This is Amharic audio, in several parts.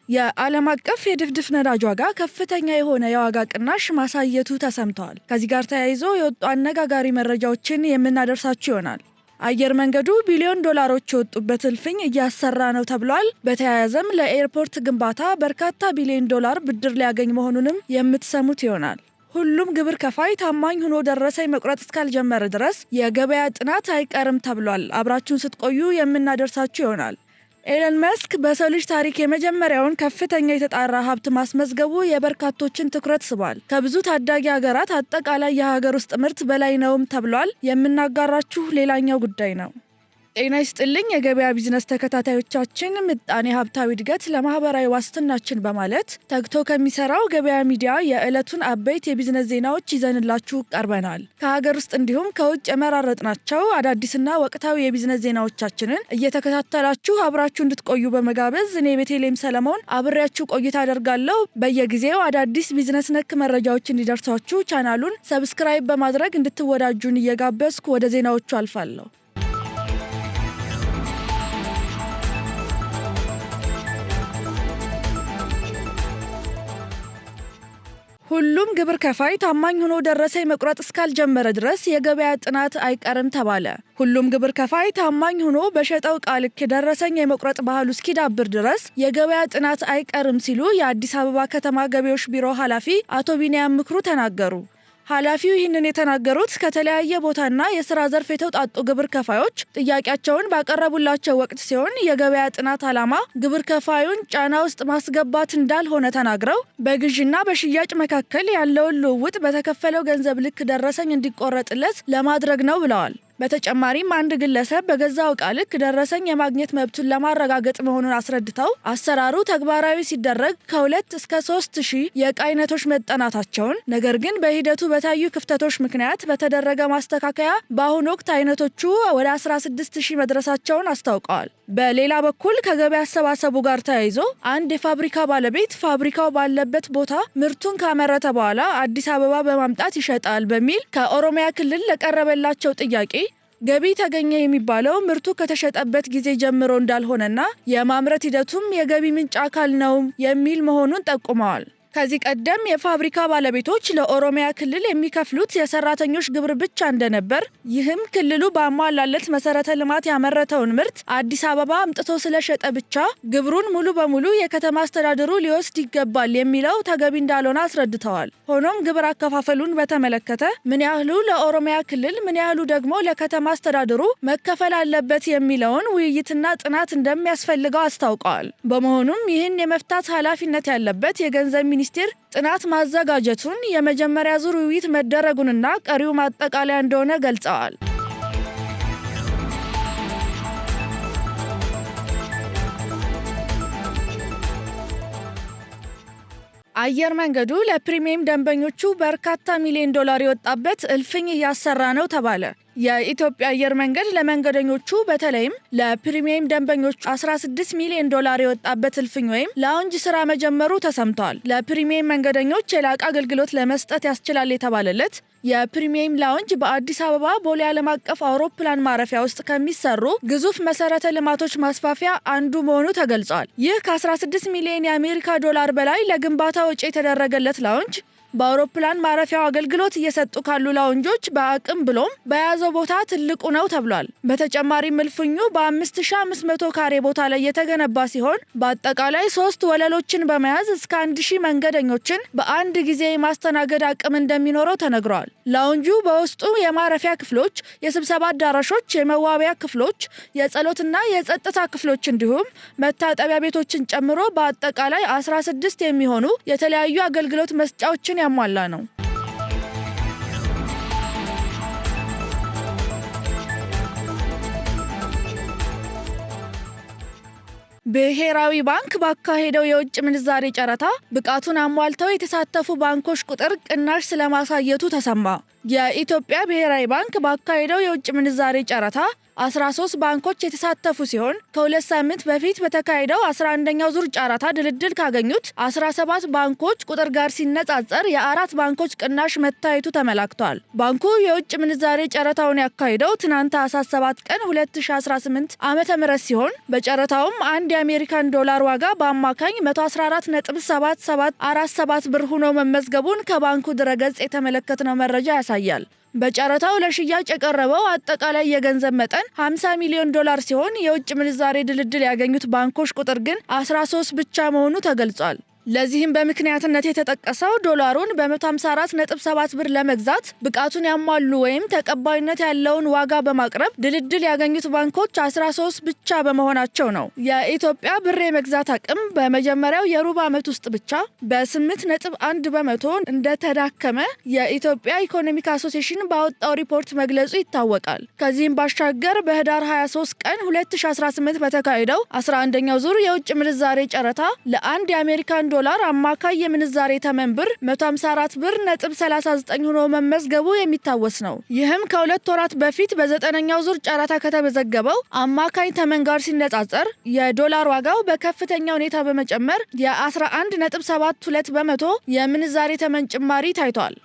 የዓለም አቀፍ የድፍድፍ ነዳጅ ዋጋ ከፍተኛ የሆነ የዋጋ ቅናሽ ማሳየቱ ተሰምቷል። ከዚህ ጋር ተያይዞ የወጡ አነጋጋሪ መረጃዎችን የምናደርሳችሁ ይሆናል። አየር መንገዱ ቢሊዮን ዶላሮች የወጡበት እልፍኝ እያሰራ ነው ተብሏል። በተያያዘም ለኤርፖርት ግንባታ በርካታ ቢሊዮን ዶላር ብድር ሊያገኝ መሆኑንም የምትሰሙት ይሆናል። ሁሉም ግብር ከፋይ ታማኝ ሆኖ ደረሰኝ መቁረጥ እስካልጀመረ ድረስ የገበያ ጥናት አይቀርም ተብሏል። አብራችሁን ስትቆዩ የምናደርሳችሁ ይሆናል። ኤለን መስክ በሰው ልጅ ታሪክ የመጀመሪያውን ከፍተኛ የተጣራ ሀብት ማስመዝገቡ የበርካቶችን ትኩረት ስቧል። ከብዙ ታዳጊ ሀገራት አጠቃላይ የሀገር ውስጥ ምርት በላይ ነውም ተብሏል። የምናጋራችሁ ሌላኛው ጉዳይ ነው። ጤና ይስጥልኝ የገበያ ቢዝነስ ተከታታዮቻችን፣ ምጣኔ ሀብታዊ እድገት ለማህበራዊ ዋስትናችን በማለት ተግቶ ከሚሰራው ገበያ ሚዲያ የዕለቱን አበይት የቢዝነስ ዜናዎች ይዘንላችሁ ቀርበናል። ከሀገር ውስጥ እንዲሁም ከውጭ የመራረጥናቸው አዳዲስና ወቅታዊ የቢዝነስ ዜናዎቻችንን እየተከታተላችሁ አብራችሁ እንድትቆዩ በመጋበዝ እኔ ቤተልሔም ሰለሞን አብሬያችሁ ቆይታ አደርጋለሁ። በየጊዜው አዳዲስ ቢዝነስ ነክ መረጃዎች እንዲደርሷችሁ ቻናሉን ሰብስክራይብ በማድረግ እንድትወዳጁን እየጋበዝኩ ወደ ዜናዎቹ አልፋለሁ። ሁሉም ግብር ከፋይ ታማኝ ሆኖ ደረሰኝ መቁረጥ እስካልጀመረ ድረስ የገበያ ጥናት አይቀርም ተባለ። ሁሉም ግብር ከፋይ ታማኝ ሆኖ በሸጠው ዕቃ ልክ ደረሰኝ የመቁረጥ ባህሉ እስኪዳብር ድረስ የገበያ ጥናት አይቀርም ሲሉ የአዲስ አበባ ከተማ ገቢዎች ቢሮ ኃላፊ አቶ ቢኒያም ምክሩ ተናገሩ። ኃላፊው ይህንን የተናገሩት ከተለያየ ቦታና የስራ ዘርፍ የተውጣጡ ግብር ከፋዮች ጥያቄያቸውን ባቀረቡላቸው ወቅት ሲሆን የገበያ ጥናት ዓላማ ግብር ከፋዩን ጫና ውስጥ ማስገባት እንዳልሆነ ተናግረው በግዥና በሽያጭ መካከል ያለውን ልውውጥ በተከፈለው ገንዘብ ልክ ደረሰኝ እንዲቆረጥለት ለማድረግ ነው ብለዋል። በተጨማሪም አንድ ግለሰብ በገዛው ዕቃ ልክ ደረሰኝ የማግኘት መብቱን ለማረጋገጥ መሆኑን አስረድተው አሰራሩ ተግባራዊ ሲደረግ ከ2 እስከ 3 ሺህ የዕቃ አይነቶች መጠናታቸውን፣ ነገር ግን በሂደቱ በታዩ ክፍተቶች ምክንያት በተደረገ ማስተካከያ በአሁኑ ወቅት አይነቶቹ ወደ 16 ሺህ መድረሳቸውን አስታውቀዋል። በሌላ በኩል ከገበያ አሰባሰቡ ጋር ተያይዞ አንድ የፋብሪካ ባለቤት ፋብሪካው ባለበት ቦታ ምርቱን ካመረተ በኋላ አዲስ አበባ በማምጣት ይሸጣል በሚል ከኦሮሚያ ክልል ለቀረበላቸው ጥያቄ ገቢ ተገኘ የሚባለው ምርቱ ከተሸጠበት ጊዜ ጀምሮ እንዳልሆነና የማምረት ሂደቱም የገቢ ምንጭ አካል ነው የሚል መሆኑን ጠቁመዋል። ከዚህ ቀደም የፋብሪካ ባለቤቶች ለኦሮሚያ ክልል የሚከፍሉት የሰራተኞች ግብር ብቻ እንደነበር፣ ይህም ክልሉ ባሟላለት መሰረተ ልማት ያመረተውን ምርት አዲስ አበባ አምጥቶ ስለሸጠ ብቻ ግብሩን ሙሉ በሙሉ የከተማ አስተዳደሩ ሊወስድ ይገባል የሚለው ተገቢ እንዳልሆነ አስረድተዋል። ሆኖም ግብር አከፋፈሉን በተመለከተ ምን ያህሉ ለኦሮሚያ ክልል ምን ያህሉ ደግሞ ለከተማ አስተዳደሩ መከፈል አለበት የሚለውን ውይይትና ጥናት እንደሚያስፈልገው አስታውቀዋል። በመሆኑም ይህን የመፍታት ኃላፊነት ያለበት የገንዘብ ሚኒስቴር ጥናት ማዘጋጀቱን፣ የመጀመሪያ ዙር ውይይት መደረጉንና ቀሪው ማጠቃለያ እንደሆነ ገልጸዋል። አየር መንገዱ ለፕሪሚየም ደንበኞቹ በርካታ ሚሊዮን ዶላር የወጣበት እልፍኝ እያሰራ ነው ተባለ። የኢትዮጵያ አየር መንገድ ለመንገደኞቹ በተለይም ለፕሪሚየም ደንበኞቹ 16 ሚሊዮን ዶላር የወጣበት እልፍኝ ወይም ላውንጅ ስራ መጀመሩ ተሰምቷል። ለፕሪሚየም መንገደኞች የላቀ አገልግሎት ለመስጠት ያስችላል የተባለለት የፕሪሚየም ላውንጅ በአዲስ አበባ ቦሌ ዓለም አቀፍ አውሮፕላን ማረፊያ ውስጥ ከሚሰሩ ግዙፍ መሰረተ ልማቶች ማስፋፊያ አንዱ መሆኑ ተገልጿል። ይህ ከ16 ሚሊዮን የአሜሪካ ዶላር በላይ ለግንባታ ወጪ የተደረገለት ላውንጅ በአውሮፕላን ማረፊያው አገልግሎት እየሰጡ ካሉ ላውንጆች በአቅም ብሎም በያዘው ቦታ ትልቁ ነው ተብሏል። በተጨማሪም እልፍኙ በ5500 ካሬ ቦታ ላይ የተገነባ ሲሆን በአጠቃላይ 3 ወለሎችን በመያዝ እስከ 1000 መንገደኞችን በአንድ ጊዜ የማስተናገድ አቅም እንደሚኖረው ተነግሯል። ላውንጁ በውስጡ የማረፊያ ክፍሎች፣ የስብሰባ አዳራሾች፣ የመዋቢያ ክፍሎች፣ የጸሎትና የጸጥታ ክፍሎች እንዲሁም መታጠቢያ ቤቶችን ጨምሮ በአጠቃላይ 16 የሚሆኑ የተለያዩ አገልግሎት መስጫዎችን ያሟላ ነው። ብሔራዊ ባንክ ባካሄደው የውጭ ምንዛሬ ጨረታ ብቃቱን አሟልተው የተሳተፉ ባንኮች ቁጥር ቅናሽ ስለማሳየቱ ተሰማ። የኢትዮጵያ ብሔራዊ ባንክ ባካሄደው የውጭ ምንዛሬ ጨረታ 13 ባንኮች የተሳተፉ ሲሆን ከሁለት ሳምንት በፊት በተካሄደው 11ኛው ዙር ጨረታ ድልድል ካገኙት 17 ባንኮች ቁጥር ጋር ሲነጻጸር የአራት ባንኮች ቅናሽ መታየቱ ተመላክቷል። ባንኩ የውጭ ምንዛሬ ጨረታውን ያካሄደው ትናንት ታኅሳስ 7 ቀን 2018 ዓ.ም ሲሆን በጨረታውም አንድ የአሜሪካን ዶላር ዋጋ በአማካኝ 114.7747 ብር ሆኖ መመዝገቡን ከባንኩ ድረገጽ የተመለከተው መረጃ ያሳያል። በጨረታው ለሽያጭ የቀረበው አጠቃላይ የገንዘብ መጠን $50 ሚሊዮን ሲሆን የውጭ ምንዛሬ ድልድል ያገኙት ባንኮች ቁጥር ግን 13 ብቻ መሆኑ ተገልጿል። ለዚህም በምክንያትነት የተጠቀሰው ዶላሩን በ154.7 ብር ለመግዛት ብቃቱን ያሟሉ ወይም ተቀባይነት ያለውን ዋጋ በማቅረብ ድልድል ያገኙት ባንኮች 13 ብቻ በመሆናቸው ነው። የኢትዮጵያ ብር የመግዛት አቅም በመጀመሪያው የሩብ ዓመት ውስጥ ብቻ በ8.1 በመቶ እንደተዳከመ የኢትዮጵያ ኢኮኖሚክ አሶሲዬሽን ባወጣው ሪፖርት መግለጹ ይታወቃል። ከዚህም ባሻገር በህዳር 23 ቀን 2018 በተካሄደው 11ኛው ዙር የውጭ ምንዛሬ ጨረታ ለአንድ የአሜሪካን ዶላር አማካይ የምንዛሬ ተመን ብር 154.39 ብር ሆኖ መመዝገቡ የሚታወስ ነው። ይህም ከሁለት ወራት በፊት በ9ኛው ዙር ጨረታ ከተመዘገበው አማካይ ተመን ጋር ሲነጻጸር የዶላር ዋጋው በከፍተኛ ሁኔታ በመጨመር የ11.72 በመቶ የምንዛሬ ተመን ጭማሪ ታይቷል።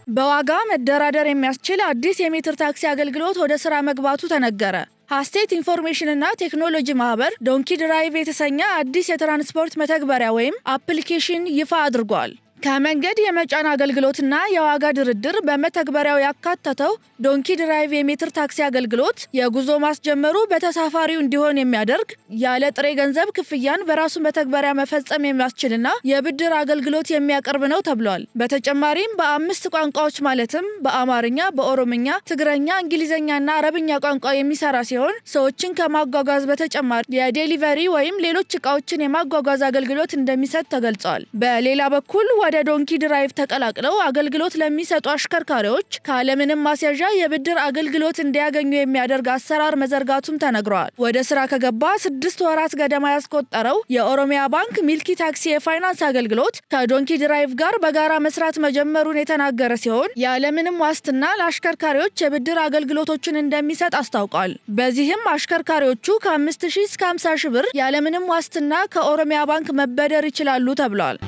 በዋጋ መደራደር የሚያስችል አዲስ የሜትር ታክሲ አገልግሎት ወደ ስራ መግባቱ ተነገረ። ሀስቴት ኢንፎርሜሽን እና ቴክኖሎጂ ማህበር ዶንኪ ድራይቭ የተሰኘ አዲስ የትራንስፖርት መተግበሪያ ወይም አፕሊኬሽን ይፋ አድርጓል። ከመንገድ የመጫን አገልግሎትና የዋጋ ድርድር በመተግበሪያው ያካተተው ዶንኪ ድራይቭ የሜትር ታክሲ አገልግሎት የጉዞ ማስጀመሩ በተሳፋሪው እንዲሆን የሚያደርግ ያለ ጥሬ ገንዘብ ክፍያን በራሱ መተግበሪያ መፈጸም የሚያስችልና የብድር አገልግሎት የሚያቀርብ ነው ተብሏል። በተጨማሪም በ5 ቋንቋዎች ማለትም በአማርኛ፣ በኦሮምኛ፣ ትግረኛ፣ እንግሊዝኛና አረብኛ ቋንቋ የሚሰራ ሲሆን ሰዎችን ከማጓጓዝ በተጨማሪ የዴሊቨሪ ወይም ሌሎች እቃዎችን የማጓጓዝ አገልግሎት እንደሚሰጥ ተገልጿል። በሌላ በኩል ወደ ዶንኪ ድራይቭ ተቀላቅለው አገልግሎት ለሚሰጡ አሽከርካሪዎች ካለምንም ማስያዣ የብድር አገልግሎት እንዲያገኙ የሚያደርግ አሰራር መዘርጋቱም ተነግሯል። ወደ ስራ ከገባ 6 ወራት ገደማ ያስቆጠረው የኦሮሚያ ባንክ ሚልኪ ታክሲ የፋይናንስ አገልግሎት ከዶንኪ ድራይቭ ጋር በጋራ መስራት መጀመሩን የተናገረ ሲሆን ያለምንም ዋስትና ለአሽከርካሪዎች የብድር አገልግሎቶችን እንደሚሰጥ አስታውቋል። በዚህም አሽከርካሪዎቹ ከ5,000 እስከ 50,000 ብር ያለምንም ዋስትና ከኦሮሚያ ባንክ መበደር ይችላሉ ተብሏል።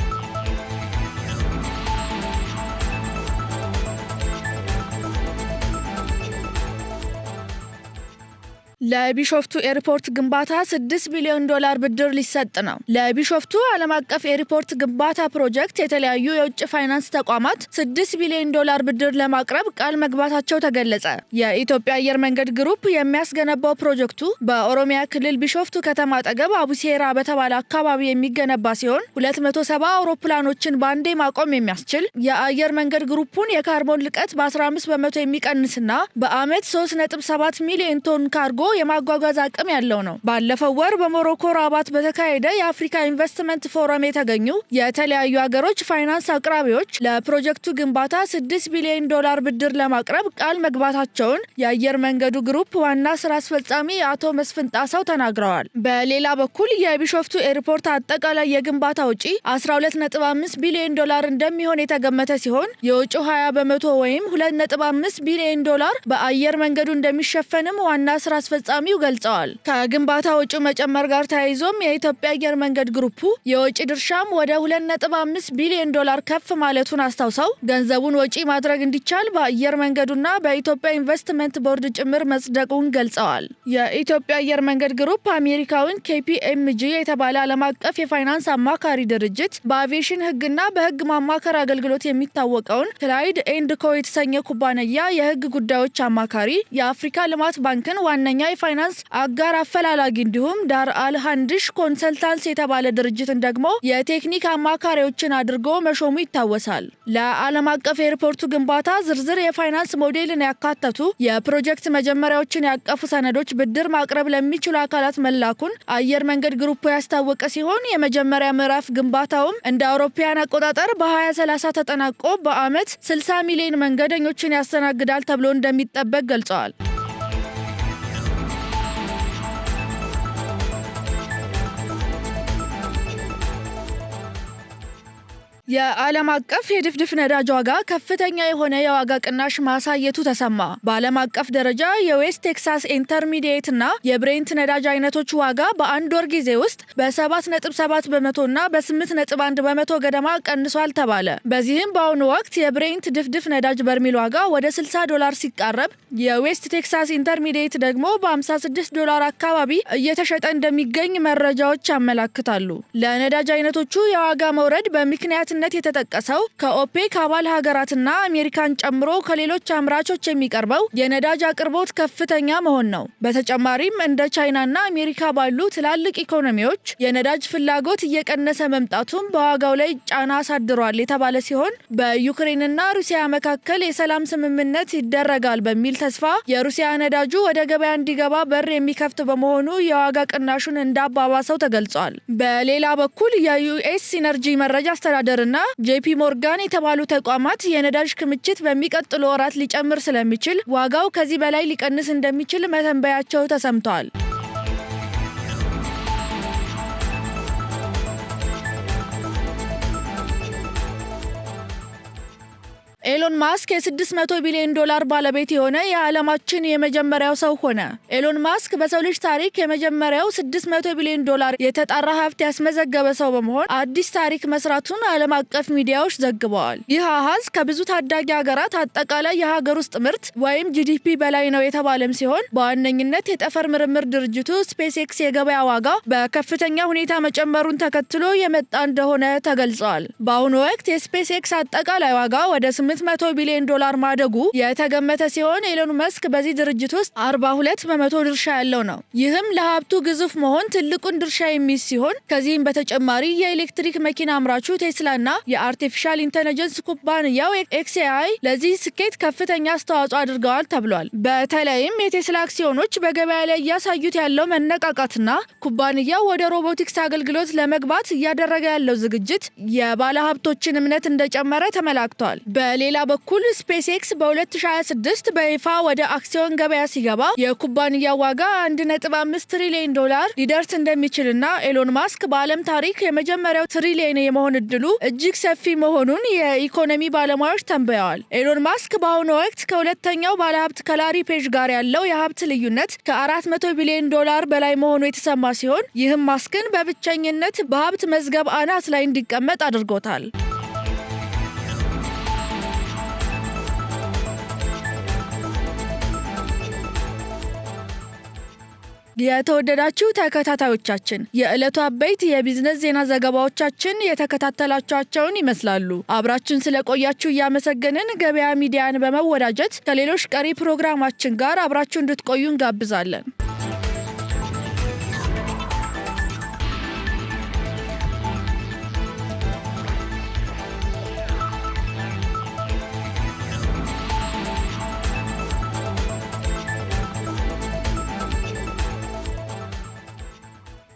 ለቢሾፍቱ ኤርፖርት ግንባታ $6 ቢሊዮን ብድር ሊሰጥ ነው። ለቢሾፍቱ ዓለም አቀፍ ኤርፖርት ግንባታ ፕሮጀክት የተለያዩ የውጭ ፋይናንስ ተቋማት $6 ቢሊዮን ብድር ለማቅረብ ቃል መግባታቸው ተገለጸ። የኢትዮጵያ አየር መንገድ ግሩፕ የሚያስገነባው ፕሮጀክቱ በኦሮሚያ ክልል ቢሾፍቱ ከተማ አጠገብ አቡሴራ በተባለ አካባቢ የሚገነባ ሲሆን 270 አውሮፕላኖችን ባንዴ ማቆም የሚያስችል የአየር መንገድ ግሩፑን የካርቦን ልቀት በ15 በመቶ የሚቀንስና በአመት 3.7 ሚሊዮን ቶን ካርጎ የማጓጓዝ አቅም ያለው ነው። ባለፈው ወር በሞሮኮ ራባት በተካሄደ የአፍሪካ ኢንቨስትመንት ፎረም የተገኙ የተለያዩ ሀገሮች ፋይናንስ አቅራቢዎች ለፕሮጀክቱ ግንባታ $6 ቢሊዮን ብድር ለማቅረብ ቃል መግባታቸውን የአየር መንገዱ ግሩፕ ዋና ስራ አስፈጻሚ አቶ መስፍን ጣሰው ተናግረዋል። በሌላ በኩል የቢሾፍቱ ኤርፖርት አጠቃላይ የግንባታ ወጪ $12.5 ቢሊዮን እንደሚሆን የተገመተ ሲሆን የወጪው 20 በመቶ ወይም $2.5 ቢሊዮን በአየር መንገዱ እንደሚሸፈንም ዋና ስራ አስፈጻሚው ገልጸዋል። ከግንባታ ወጪው መጨመር ጋር ተያይዞም የኢትዮጵያ አየር መንገድ ግሩፑ የወጪ ድርሻም ወደ $2.5 ቢሊዮን ከፍ ማለቱን አስታውሰው ገንዘቡን ወጪ ማድረግ እንዲቻል በአየር መንገዱና በኢትዮጵያ ኢንቨስትመንት ቦርድ ጭምር መጽደቁን ገልጸዋል። የኢትዮጵያ አየር መንገድ ግሩፕ አሜሪካውን KPMG የተባለ ዓለም አቀፍ የፋይናንስ አማካሪ ድርጅት በአቪዬሽን ሕግና በሕግ ማማከር አገልግሎት የሚታወቀውን ክላይድ ኤንድ ኮ የተሰኘ ኩባንያ የሕግ ጉዳዮች አማካሪ፣ የአፍሪካ ልማት ባንክን ዋነኛ የፋይናንስ አጋር አፈላላጊ እንዲሁም ዳር አልሃንድሽ ኮንሰልታንስ የተባለ ድርጅትን ደግሞ የቴክኒክ አማካሪዎችን አድርጎ መሾሙ ይታወሳል። ለዓለም አቀፍ ኤርፖርቱ ግንባታ ዝርዝር የፋይናንስ ሞዴልን ያካተቱ የፕሮጀክት መጀመሪያዎችን ያቀፉ ሰነዶች ብድር ማቅረብ ለሚችሉ አካላት መላኩን አየር መንገድ ግሩፕ ያስታወቀ ሲሆን የመጀመሪያ ምዕራፍ ግንባታውም እንደ አውሮፓውያን አቆጣጠር በ2030 ተጠናቆ በአመት 60 ሚሊዮን መንገደኞችን ያስተናግዳል ተብሎ እንደሚጠበቅ ገልጸዋል። የዓለም አቀፍ የድፍድፍ ነዳጅ ዋጋ ከፍተኛ የሆነ የዋጋ ቅናሽ ማሳየቱ ተሰማ። በዓለም አቀፍ ደረጃ የዌስት ቴክሳስ ኢንተርሚዲየት እና የብሬንት ነዳጅ አይነቶች ዋጋ በአንድ ወር ጊዜ ውስጥ በ7.7 በመቶ እና በ8.1 በመቶ ገደማ ቀንሷል ተባለ። በዚህም በአሁኑ ወቅት የብሬንት ድፍድፍ ነዳጅ በርሜል ዋጋ ወደ $60 ሲቃረብ የዌስት ቴክሳስ ኢንተርሚዲየት ደግሞ በ$56 አካባቢ እየተሸጠ እንደሚገኝ መረጃዎች ያመላክታሉ። ለነዳጅ አይነቶቹ የዋጋ መውረድ በምክንያት ነት የተጠቀሰው ከኦፔክ አባል ሀገራትና አሜሪካን ጨምሮ ከሌሎች አምራቾች የሚቀርበው የነዳጅ አቅርቦት ከፍተኛ መሆን ነው። በተጨማሪም እንደ ቻይናና አሜሪካ ባሉ ትላልቅ ኢኮኖሚዎች የነዳጅ ፍላጎት እየቀነሰ መምጣቱም በዋጋው ላይ ጫና አሳድሯል የተባለ ሲሆን በዩክሬንና ሩሲያ መካከል የሰላም ስምምነት ይደረጋል በሚል ተስፋ የሩሲያ ነዳጁ ወደ ገበያ እንዲገባ በር የሚከፍት በመሆኑ የዋጋ ቅናሹን እንዳባባሰው ተገልጿል። በሌላ በኩል የዩኤስ ኢነርጂ መረጃ አስተዳደር እና ጄፒ ሞርጋን የተባሉ ተቋማት የነዳጅ ክምችት በሚቀጥሉ ወራት ሊጨምር ስለሚችል ዋጋው ከዚህ በላይ ሊቀንስ እንደሚችል መተንበያቸው ተሰምቷል። ኤሎን ማስክ የ$600 ቢሊዮን ባለቤት የሆነ የዓለማችን የመጀመሪያው ሰው ሆነ። ኤሎን ማስክ በሰው ልጅ ታሪክ የመጀመሪያው $600 ቢሊዮን የተጣራ ሀብት ያስመዘገበ ሰው በመሆን አዲስ ታሪክ መስራቱን ዓለም አቀፍ ሚዲያዎች ዘግበዋል። ይህ አሃዝ ከብዙ ታዳጊ ሀገራት አጠቃላይ የሀገር ውስጥ ምርት ወይም ጂዲፒ በላይ ነው የተባለም ሲሆን በዋነኝነት የጠፈር ምርምር ድርጅቱ ስፔስ ኤክስ የገበያ ዋጋ በከፍተኛ ሁኔታ መጨመሩን ተከትሎ የመጣ እንደሆነ ተገልጿል። በአሁኑ ወቅት የስፔስ ኤክስ አጠቃላይ ዋጋ ወደ $800 ቢሊዮን ማደጉ የተገመተ ሲሆን ኤሎን መስክ በዚህ ድርጅት ውስጥ 42 በመቶ ድርሻ ያለው ነው። ይህም ለሀብቱ ግዙፍ መሆን ትልቁን ድርሻ የሚይዝ ሲሆን ከዚህም በተጨማሪ የኤሌክትሪክ መኪና አምራቹ ቴስላና የአርቲፊሻል ኢንተለጀንስ ኩባንያው ኤክስኤአይ ለዚህ ስኬት ከፍተኛ አስተዋጽኦ አድርገዋል ተብሏል። በተለይም የቴስላ አክሲዮኖች በገበያ ላይ እያሳዩት ያለው መነቃቃትና ኩባንያው ወደ ሮቦቲክስ አገልግሎት ለመግባት እያደረገ ያለው ዝግጅት የባለሀብቶችን እምነት እንደጨመረ ተመላክቷል። በሌላ በኩል ስፔስ ኤክስ በ2026 በይፋ ወደ አክሲዮን ገበያ ሲገባ የኩባንያው ዋጋ $1.5 ትሪሊዮን ሊደርስ እንደሚችልና ኤሎን ማስክ በዓለም ታሪክ የመጀመሪያው ትሪሊዮን የመሆን እድሉ እጅግ ሰፊ መሆኑን የኢኮኖሚ ባለሙያዎች ተንብየዋል። ኤሎን ማስክ በአሁኑ ወቅት ከሁለተኛው ባለሀብት ከላሪ ፔጅ ጋር ያለው የሀብት ልዩነት ከ$400 ቢሊዮን በላይ መሆኑ የተሰማ ሲሆን ይህም ማስክን በብቸኝነት በሀብት መዝገብ አናት ላይ እንዲቀመጥ አድርጎታል። የተወደዳችሁ ተከታታዮቻችን የዕለቱ አበይት የቢዝነስ ዜና ዘገባዎቻችን የተከታተላችኋቸውን ይመስላሉ። አብራችሁን ስለቆያችሁ እያመሰገንን ገበያ ሚዲያን በመወዳጀት ከሌሎች ቀሪ ፕሮግራማችን ጋር አብራችሁ እንድትቆዩ እንጋብዛለን።